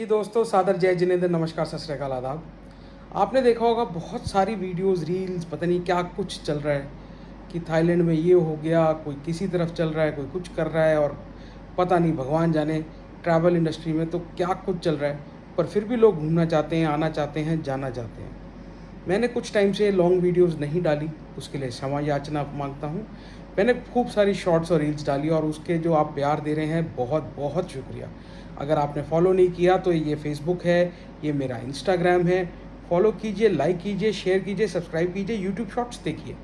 जी दोस्तों, सादर जय जिनेंद्र, नमस्कार, सत श्री अकाल, आदाब। आपने देखा होगा बहुत सारी वीडियोस, रील्स, पता नहीं क्या कुछ चल रहा है कि थाईलैंड में ये हो गया, कोई किसी तरफ चल रहा है, कोई कुछ कर रहा है और पता नहीं भगवान जाने ट्रैवल इंडस्ट्री में तो क्या कुछ चल रहा है। पर फिर भी लोग घूमना चाहते हैं, आना चाहते हैं, जाना चाहते हैं। मैंने कुछ टाइम से लॉन्ग वीडियोस नहीं डाली, उसके लिए क्षमा याचना मांगता हूँ। मैंने खूब सारी शॉर्ट्स और रील्स डाली और उसके जो आप प्यार दे रहे हैं, बहुत बहुत शुक्रिया। अगर आपने फॉलो नहीं किया तो ये फेसबुक है, ये मेरा इंस्टाग्राम है। फॉलो कीजिए, लाइक कीजिए, शेयर कीजिए, सब्सक्राइब कीजिए, यूट्यूब शॉर्ट्स देखिए।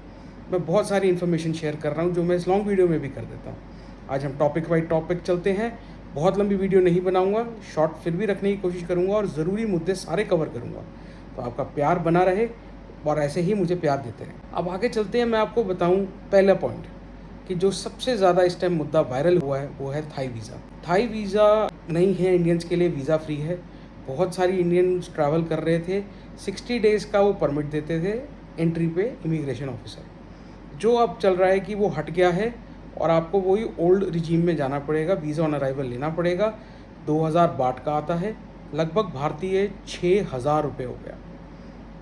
मैं बहुत सारी इन्फॉर्मेशन शेयर कर रहा हूँ जो मैं इस लॉन्ग वीडियो में भी कर देता हूँ। आज हम टॉपिक वाइज टॉपिक चलते हैं। बहुत लंबी वीडियो नहीं बनाऊंगा, शॉर्ट फिर भी रखने की कोशिश करूंगा और ज़रूरी मुद्दे सारे कवर करूंगा। तो आपका प्यार बना रहे और ऐसे ही मुझे प्यार देते रहें। अब आगे चलते हैं। मैं आपको बताऊं पहला पॉइंट कि जो सबसे ज़्यादा इस टाइम मुद्दा वायरल हुआ है वो है थाई वीज़ा। थाई वीज़ा नहीं है इंडियंस के लिए, वीज़ा फ्री है। बहुत सारी इंडियंस ट्रैवल कर रहे थे, 60 डेज़ का वो परमिट देते थे एंट्री पे इमिग्रेशन ऑफिसर। जो अब चल रहा है कि वो हट गया है और आपको वही ओल्ड रिजीम में जाना पड़ेगा, वीज़ा ऑन अराइवल लेना पड़ेगा। 2000 बाट का आता है, लगभग भारतीय 6000 रुपये हो गया।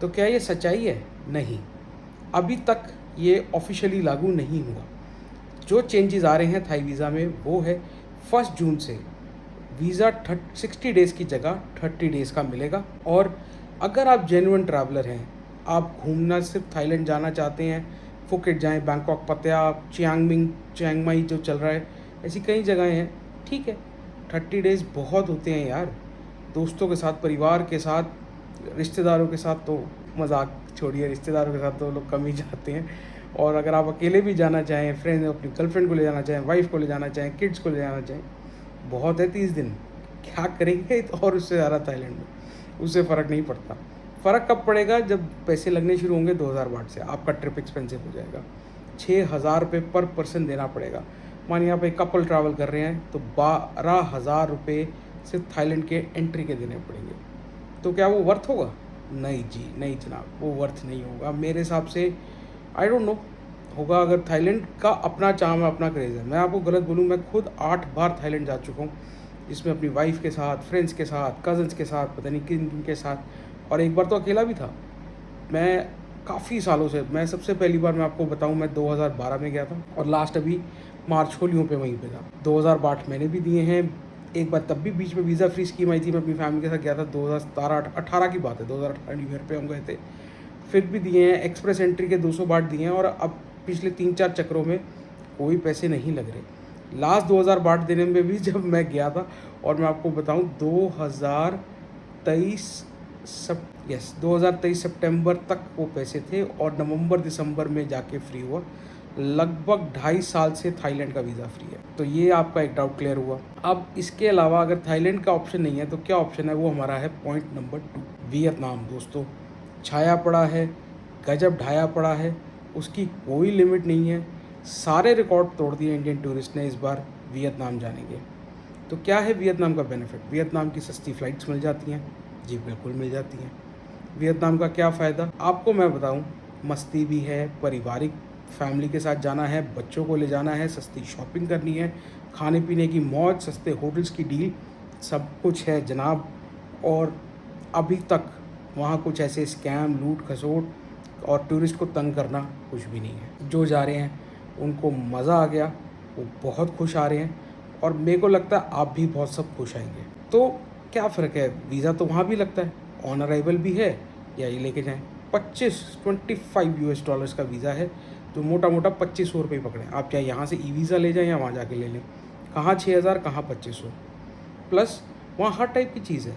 तो क्या ये सच्चाई है? नहीं, अभी तक ये ऑफिशियली लागू नहीं हुआ। जो चेंजेस आ रहे हैं थाई वीज़ा में वो है 1 जून से वीज़ा 60 डेज़ की जगह 30 डेज़ का मिलेगा। और अगर आप जेन्युइन ट्रैवलर हैं, आप घूमना सिर्फ थाईलैंड जाना चाहते हैं, फुकेट जाएं, बैंकॉक, पत्या, चियांग माई जो चल रहा है, ऐसी कई जगहें हैं, ठीक है। 30 डेज़ बहुत होते हैं यार। दोस्तों के साथ, परिवार के साथ, रिश्तेदारों के साथ तो मजाक छोड़िए, रिश्तेदारों के साथ तो लोग कम ही जाते हैं। और अगर आप अकेले भी जाना चाहें, फ्रेंड, अपनी गर्लफ्रेंड को ले जाना चाहें, वाइफ को ले जाना चाहें, किड्स को ले जाना चाहें, बहुत है 30 दिन, क्या करेंगे। और उससे ज़्यादा थाईलैंड में उससे फ़र्क नहीं पड़ता। फ़र्क कब पड़ेगा? जब पैसे लगने शुरू होंगे 2000 बाट से, आपका ट्रिप एक्सपेंसिव हो जाएगा। 6000 रुपये पर पर्सन देना पड़ेगा। मानिए आप एक कपल ट्रैवल कर रहे हैं तो 12,000 रुपये सिर्फ थाईलैंड के एंट्री के देने पड़ेंगे। तो क्या वो वर्थ होगा? नहीं जी, नहीं जनाब, वो वर्थ नहीं होगा मेरे हिसाब से। आई डोंट नो होगा। अगर थाईलैंड का अपना चार्म है, अपना क्रेज़ है। मैं आपको गलत बोलूँ, मैं खुद 8 बार थाईलैंड जा चुका हूँ, जिसमें अपनी वाइफ के साथ, फ्रेंड्स के साथ, कज़न्स के साथ, पता नहीं किन किन के साथ, और एक बार तो अकेला भी था। मैं काफ़ी सालों से, मैं सबसे पहली बार मैं आपको बताऊं, मैं 2012 में गया था और लास्ट अभी मार्च होलियों पे वहीं पे था। 2008 मैंने भी दिए हैं। एक बार तब भी बीच में वीज़ा फ्री स्कीम आई थी, मैं अपनी फैमिली के साथ गया था। 2017-18 की बात है, 2018 न्यू ईयर पे हम गए थे, फिर भी दिए हैं। एक्सप्रेस एंट्री के 200 बाट दिए हैं और अब पिछले 3-4 चक्रों में कोई पैसे नहीं लग रहे। लास्ट 2000 बाट देने में भी जब मैं गया था, और मैं आपको बताऊं 2023 2023 सितंबर तक वो पैसे थे और नवंबर दिसंबर में जाके फ्री हुआ। लगभग 2.5 साल से थाईलैंड का वीज़ा फ्री है। तो ये आपका एक डाउट क्लियर हुआ। अब इसके अलावा अगर थाईलैंड का ऑप्शन नहीं है तो क्या ऑप्शन है? वो हमारा है पॉइंट नंबर 2, वियतनाम। दोस्तों, छाया पड़ा है, गजब ढाया पड़ा है, उसकी कोई लिमिट नहीं है। सारे रिकॉर्ड तोड़ दिए इंडियन टूरिस्ट ने इस बार वियतनाम जाने के। तो क्या है वियतनाम का बेनिफिट? वियतनाम की सस्ती फ़्लाइट्स मिल जाती हैं। जी बिल्कुल मिल जाती हैं। वियतनाम का क्या फ़ायदा आपको मैं बताऊं, मस्ती भी है, पारिवारिक फैमिली के साथ जाना है, बच्चों को ले जाना है, सस्ती शॉपिंग करनी है, खाने पीने की मौज, सस्ते होटल्स की डील, सब कुछ है जनाब। और अभी तक वहाँ कुछ ऐसे स्कैम, लूट खसोट और टूरिस्ट को तंग करना कुछ भी नहीं है। जो जा रहे हैं उनको मज़ा आ गया, वो बहुत खुश आ रहे हैं और मेरे को लगता है आप भी बहुत सब खुश आएंगे। तो क्या फ़र्क है? वीज़ा तो वहाँ भी लगता है, ऑन अराइवल भी है, या ये लेके जाएँ। 25 यूएस डॉलर्स का वीज़ा है, जो मोटा मोटा 2500 रुपये पकड़ें। आप चाहे यहाँ से ई वीज़ा ले जाएँ या वहाँ जाके ले लें। कहाँ 6000, कहाँ 2500। प्लस वहाँ हर टाइप की चीज़ है।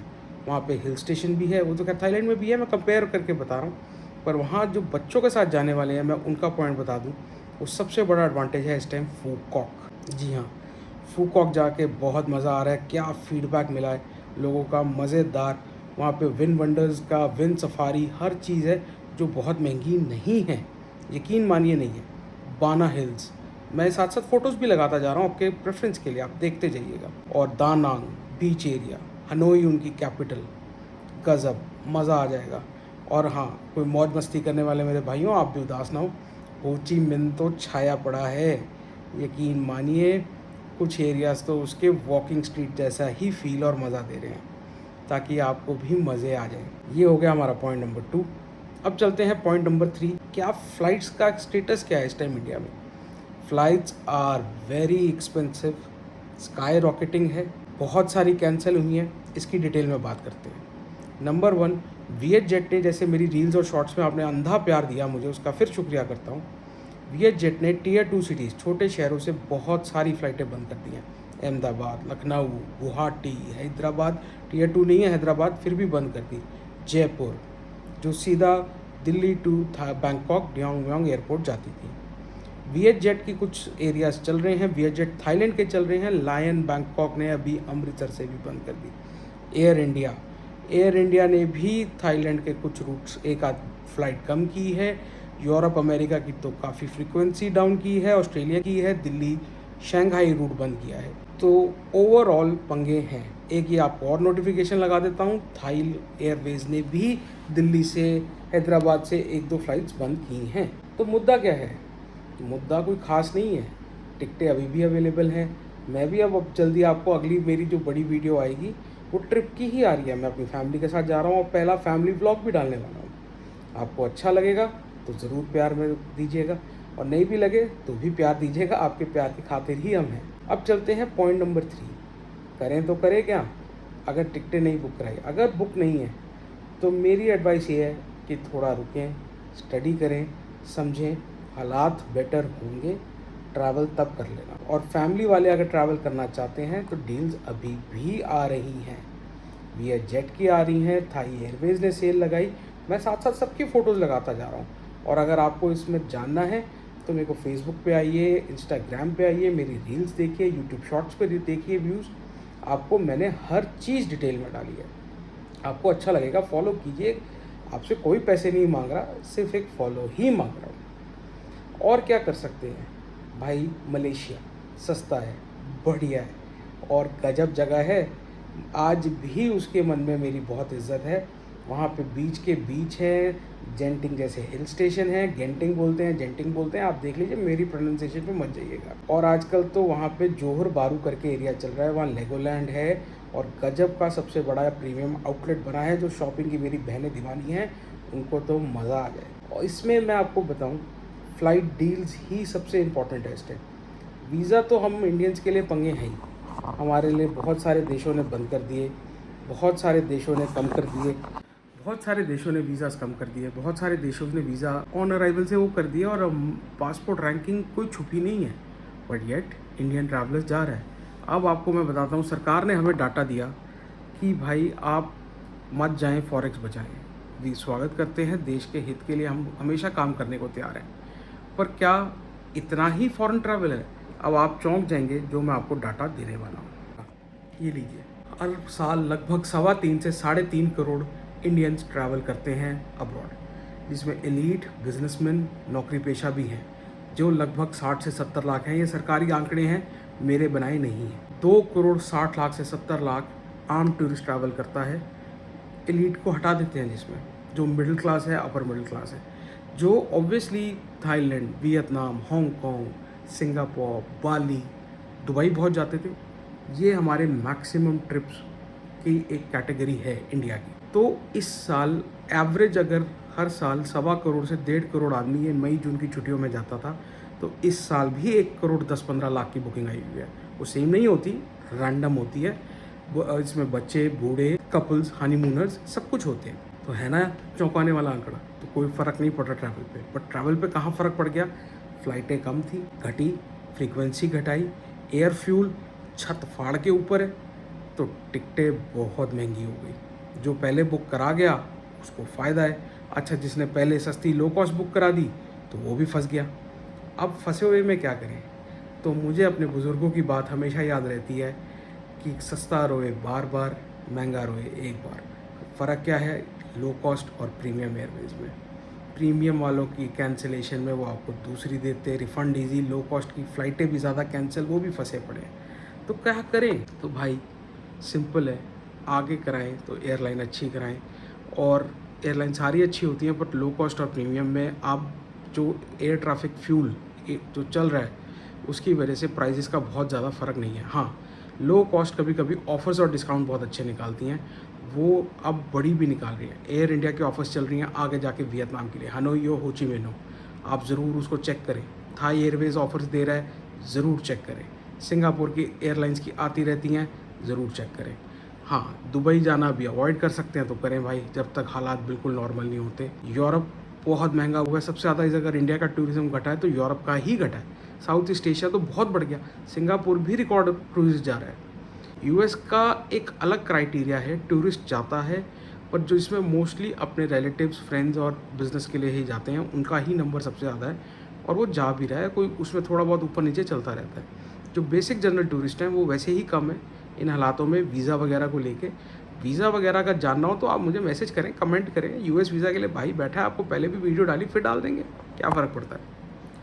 वहाँ पे हिल स्टेशन भी है, वो तो खैर थाईलैंड में भी है, मैं कंपेयर करके बता रहा हूँ। पर वहाँ जो बच्चों के साथ जाने वाले हैं, मैं उनका पॉइंट बता दूँ, वो सबसे बड़ा एडवांटेज है इस टाइम फूकॉक। जी हाँ, फूकॉक जाके बहुत मज़ा आ रहा है। क्या फीडबैक मिला है लोगों का, मज़ेदार। वहाँ पे विन वंडर्स का, विन सफारी, हर चीज़ है जो बहुत महंगी नहीं है, यकीन मानिए नहीं है। बाना हिल्स, मैं साथ साथ फ़ोटोज़ भी लगाता जा रहा हूँ आपके प्रेफरेंस के लिए, आप देखते जाइएगा। और दानांग बीच एरिया, हनोई उनकी कैपिटल, गज़ब मज़ा आ जाएगा। और हाँ, कोई मौज मस्ती करने वाले मेरे भाइयों, आप भी उदास ना हो, हो ची मिन तो छाया पड़ा है, यकीन मानिए। कुछ एरियाज़ तो उसके वॉकिंग स्ट्रीट जैसा ही फील और मज़ा दे रहे हैं। ताकि आपको भी मज़े आ जाए। ये हो गया हमारा पॉइंट नंबर 2। अब चलते हैं पॉइंट नंबर 3। क्या फ़्लाइट्स का स्टेटस क्या है इस टाइम इंडिया में? Flights are very expensive, skyrocketing है, बहुत सारी कैंसिल हुई हैं। इसकी डिटेल में बात करते हैं। नंबर 1, वीएच जेट ने, जैसे मेरी रील्स और शॉर्ट्स में आपने अंधा प्यार दिया मुझे, उसका फिर शुक्रिया करता हूँ। वीएच जेट ने टियर 2 सिटीज़, छोटे शहरों से बहुत सारी फ़्लाइटें बंद कर दी हैं। अहमदाबाद, लखनऊ, गुवाहाटी, हैदराबाद, टियर 2 नहीं है हैदराबाद, फिर भी बंद कर दी। जयपुर, जो सीधा दिल्ली टू बैंकॉक डियोंग एयरपोर्ट जाती थी। वीएच जेट की कुछ एरियाज चल रहे हैं। वीएच जेट थाईलैंड के चल रहे हैं। लायन बैंकॉक ने अभी अमृतसर से भी बंद कर दी। एयर इंडिया ने भी थाईलैंड के कुछ रूट्स एक आध फ्लाइट कम की है। यूरोप अमेरिका की तो काफ़ी फ्रीक्वेंसी डाउन की है। ऑस्ट्रेलिया की है। दिल्ली शंघाई रूट बंद किया है। तो ओवरऑल पंगे हैं। एक ये आपको और नोटिफिकेशन लगा देता हूँ, थाई एयरवेज ने भी दिल्ली से हैदराबाद से 1-2 फ्लाइट्स बंद की हैं। तो मुद्दा क्या है? मुद्दा कोई ख़ास नहीं है, टिकटें अभी भी अवेलेबल हैं। मैं भी अब जल्दी आपको अगली मेरी जो बड़ी वीडियो आएगी वो ट्रिप की ही आ रही है। मैं अपनी फैमिली के साथ जा रहा हूँ और पहला फैमिली व्लॉग भी डालने वाला हूँ। आपको अच्छा लगेगा तो ज़रूर प्यार में दीजिएगा, और नहीं भी लगे तो भी प्यार दीजिएगा। आपके प्यार की खातिर ही हम हैं। अब चलते हैं पॉइंट नंबर 3। करें तो करें क्या? अगर टिकटें नहीं बुक कराई, अगर बुक नहीं है तो मेरी एडवाइस ये है कि थोड़ा रुकें, स्टडी करें, समझें, हालात बेटर होंगे, ट्रैवल तब कर लेना। और फैमिली वाले अगर ट्रैवल करना चाहते हैं तो डील्स अभी भी आ रही हैं। वीएच जेट की आ रही हैं, थाई एयरवेज ने सेल लगाई। मैं साथ साथ सबकी फ़ोटोज़ लगाता जा रहा हूँ। और अगर आपको इसमें जानना है तो मेरे को फेसबुक पे आइए, इंस्टाग्राम पे आइए, मेरी रील्स देखिए, यूट्यूब शॉर्ट्स पे देखिए व्यूज़। आपको मैंने हर चीज़ डिटेल में डाली है। आपको अच्छा लगेगा, फॉलो कीजिए। आपसे कोई पैसे नहीं मांग रहा, सिर्फ एक फॉलो ही मांग रहा हूँ। और क्या कर सकते हैं भाई? मलेशिया सस्ता है, बढ़िया है और गजब जगह है। आज भी उसके मन में मेरी बहुत इज्जत है। वहाँ पे बीच के बीच है, जेंटिंग जैसे हिल स्टेशन है, गेंटिंग बोलते हैं, जेंटिंग बोलते हैं। आप देख लीजिए, मेरी प्रोनाउंसिएशन पे मत जाइएगा। और आजकल तो वहाँ पे जोहर बारू करके एरिया चल रहा है, वहाँ लेगोलैंड है और गजब का सबसे बड़ा प्रीमियम आउटलेट बना है। जो शॉपिंग की मेरी बहनें दीवानी हैं, उनको तो मज़ा आ जाए। और इसमें मैं आपको बताऊँ, फ़्लाइट डील्स ही सबसे इम्पॉर्टेंट है इस टाइम। वीज़ा तो हम इंडियंस के लिए पंगे हैं ही। हमारे लिए बहुत सारे देशों ने बंद कर दिए, बहुत सारे देशों ने कम कर दिए, बहुत सारे देशों ने वीज़ास कम कर दिए, बहुत सारे देशों ने वीज़ा ऑन अराइवल से वो कर दिए। और पासपोर्ट रैंकिंग कोई छुपी नहीं है, बट येट इंडियन ट्रैवलर्स जा रहा है। अब आपको मैं बताता हूँ, सरकार ने हमें डाटा दिया कि भाई आप मत जाएं, फॉरेक्स बचाएं। भी स्वागत करते हैं, देश के हित के लिए हम हमेशा काम करने को तैयार हैं। पर क्या इतना ही फॉरेन ट्रैवल है? अब आप चौंक जाएंगे जो मैं आपको डाटा देने वाला हूँ। ये लीजिए, हर साल लगभग 3.25 से 3.5 करोड़ इंडियंस ट्रैवल करते हैं अब्रॉड, जिसमें एलीट, बिजनेसमैन, नौकरी पेशा भी हैं, जो लगभग 60 से 70 लाख हैं। ये सरकारी आंकड़े हैं, मेरे बनाए नहीं हैं। 2 करोड़ 60 लाख से 70 लाख आम टूरिस्ट ट्रैवल करता है। एलीट को हटा देते हैं, जिसमें जो मिडिल क्लास है, अपर मिडिल क्लास है, जो obviously Thailand, Vietnam, Hong Kong, Singapore, Bali, Dubai बहुत जाते थे। ये हमारे मैक्सिमम ट्रिप्स की एक कैटेगरी है इंडिया की। तो इस साल एवरेज अगर हर साल 1.25 करोड़ से 1.5 करोड़ आदमी ये मई जून की छुट्टियों में जाता था, तो इस साल भी 1 करोड़ 10-15 लाख की बुकिंग आई हुई है। वो सेम नहीं होती, रैंडम होती है। इसमें बच्चे, बूढ़े, कपल्स, हनीमूनर्स सब कुछ होते हैं। तो है ना चौंकाने वाला आंकड़ा? तो कोई फ़र्क नहीं पड़ रहा ट्रैवल पे। बट ट्रैवल पे कहाँ फ़र्क पड़ गया? फ़्लाइटें कम थी, घटी, फ्रीक्वेंसी घटाई, एयर फ्यूल छत फाड़ के ऊपर है, तो टिकटें बहुत महंगी हो गई। जो पहले बुक करा गया उसको फ़ायदा है। अच्छा, जिसने पहले सस्ती लो कॉस्ट बुक करा दी तो वो भी फंस गया। अब फंसे हुए में क्या करें? तो मुझे अपने बुज़ुर्गों की बात हमेशा याद रहती है कि सस्ता रोए बार बार, महंगा रोए एक बार। फ़र्क क्या है लो कॉस्ट और प्रीमियम एयरवेज में? प्रीमियम वालों की कैंसिलेशन में वो आपको दूसरी देते, रिफ़ंड ईजी। लो कॉस्ट की फ़्लाइटें भी ज़्यादा कैंसिल, वो भी फंसे पड़े हैं। तो क्या करें? तो भाई सिंपल है, आगे कराएं तो एयरलाइन अच्छी कराएं। और एयरलाइन सारी अच्छी होती हैं, बट लो कॉस्ट और प्रीमियम में आप जो एयर ट्रैफिक फ्यूल जो चल रहा है उसकी वजह से प्राइसेस का बहुत ज़्यादा फ़र्क नहीं है। हाँ, लो कॉस्ट कभी कभी ऑफ़र्स और डिस्काउंट बहुत अच्छे निकालती हैं, वो अब बड़ी भी निकाल रही है। एयर इंडिया की ऑफर्स चल रही हैं आगे जाके वियतनाम के लिए, हनोई हो, हो ची मिन्ह हो, आप ज़रूर उसको चेक करें। थाई एयरवेज़ ऑफर्स दे रहा है, ज़रूर चेक करें। सिंगापुर की एयरलाइंस की आती रहती हैं, ज़रूर चेक करें। हाँ, दुबई जाना भी अवॉइड कर सकते हैं तो करें भाई, जब तक हालात बिल्कुल नॉर्मल नहीं होते। यूरोप बहुत महंगा हुआ है, सबसे ज़्यादा इस अगर इंडिया का टूरिज़्म घटा है तो यूरोप का ही घटा है। साउथ ईस्ट एशिया तो बहुत बढ़ गया, सिंगापुर भी रिकॉर्ड टूरिस्ट जा रहा है। यूएस का एक अलग क्राइटेरिया है, टूरिस्ट जाता है पर जो इसमें मोस्टली अपने रिलेटिव्स, फ्रेंड्स और बिजनेस के लिए ही जाते हैं, उनका ही नंबर सबसे ज़्यादा है और वो जा भी रहा है, कोई उसमें थोड़ा बहुत ऊपर नीचे चलता रहता है। जो बेसिक जनरल टूरिस्ट हैं वो वैसे ही कम है इन हालातों में वीज़ा वगैरह को लेके। वीज़ा वगैरह का जानना हो तो आप मुझे मैसेज करें, कमेंट करें। यूएस वीज़ा के लिए भाई बैठा है, आपको पहले भी वीडियो डाली फिर डाल देंगे, क्या फ़र्क पड़ता है,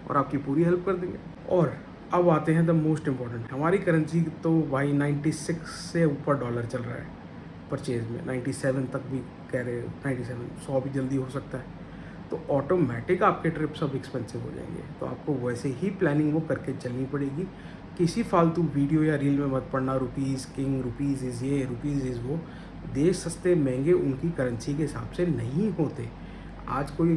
और आपकी पूरी हेल्प कर देंगे। और अब आते हैं द मोस्ट इम्पॉर्टेंट, हमारी करेंसी तो भाई 96 से ऊपर डॉलर चल रहा है परचेज़ में, 97 तक भी कह रहे हैं, 97 100 भी जल्दी हो सकता है। तो ऑटोमेटिक आपके ट्रिप सब एक्सपेंसिव हो जाएंगे, तो आपको वैसे ही प्लानिंग वो करके चलनी पड़ेगी। किसी फालतू वीडियो या रील में मत पड़ना, रुपीज़ किंग, रुपीज़ इज़ ये, रुपीज़ इज़ वो। देश सस्ते महंगे उनकी करेंसी के हिसाब से नहीं होते। आज कोई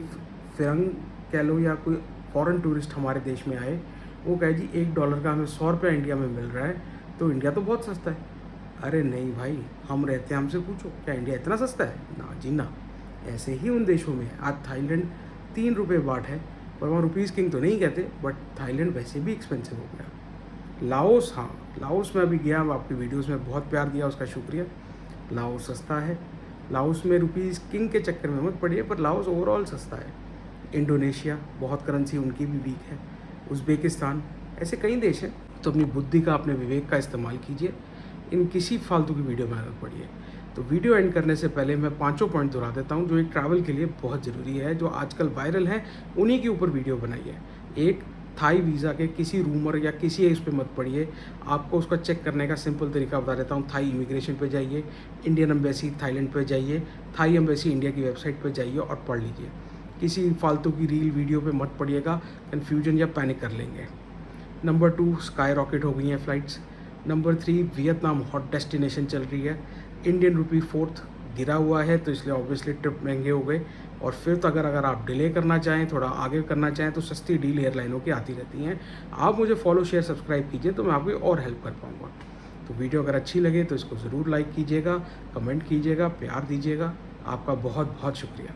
फिरंग कह लो या कोई फॉरेन टूरिस्ट हमारे देश में आए, वो कहे जी $1 का हमें 100 रुपये इंडिया में मिल रहा है, तो इंडिया तो बहुत सस्ता है। अरे नहीं भाई, हम रहते हैं, हमसे पूछो क्या इंडिया इतना सस्ता है? ना जी ना। ऐसे ही उन देशों में है। आज थाईलैंड 3 रुपये बाट है, पर वहाँ रुपीज़ किंग तो नहीं कहते, बट थाईलैंड वैसे भी एक्सपेंसिव हो गया। लाओस, हाँ लाओस में अभी गया, आपकी वीडियोस में बहुत प्यार दिया, उसका शुक्रिया। लाओस सस्ता है, लाओस में रुपीज़ किंग के चक्कर में मत पड़िए, पर लाओस ओवरऑल सस्ता है। इंडोनेशिया, बहुत करेंसी उनकी भी वीक है। उज़्बेकिस्तान, ऐसे कई देश हैं। तो अपनी बुद्धि का, अपने विवेक का इस्तेमाल कीजिए, इन किसी फालतू की वीडियो में मत पड़िए। तो वीडियो एंड करने से पहले मैं 5 पॉइंट दोहरा देता हूँ जो एक ट्रैवल के लिए बहुत ज़रूरी है, जो आजकल वायरल है, उन्हीं के ऊपर वीडियो बनाई है। एक, थाई वीज़ा के किसी रूमर या किसी इस पे मत पड़िए। आपको उसका चेक करने का सिंपल तरीका बता देता हूँ। थाई इमिग्रेशन पे जाइए, इंडियन एम्बेसी थाईलैंड पे जाइए, थाई एम्बेसी इंडिया की वेबसाइट पे जाइए और पढ़ लीजिए। किसी फालतू की रील वीडियो पे मत पड़िएगा, कन्फ्यूजन या पैनिक कर लेंगे। नंबर 2, स्काई रॉकेट हो गई हैं flights. Number 3, Vietnam hot destination चल रही है। इंडियन रुपी 4th गिरा हुआ है, तो इसलिए ऑब्वियसली ट्रिप महंगे हो गए। और फिर अगर आप डिले करना चाहें, थोड़ा आगे करना चाहें, तो सस्ती डील एयरलाइनों की आती रहती हैं। आप मुझे फॉलो, शेयर, सब्सक्राइब कीजिए तो मैं आपकी और हेल्प कर पाऊँगा। तो वीडियो अगर अच्छी लगे तो इसको ज़रूर लाइक कीजिएगा, कमेंट कीजिएगा, प्यार दीजिएगा। आपका बहुत बहुत शुक्रिया।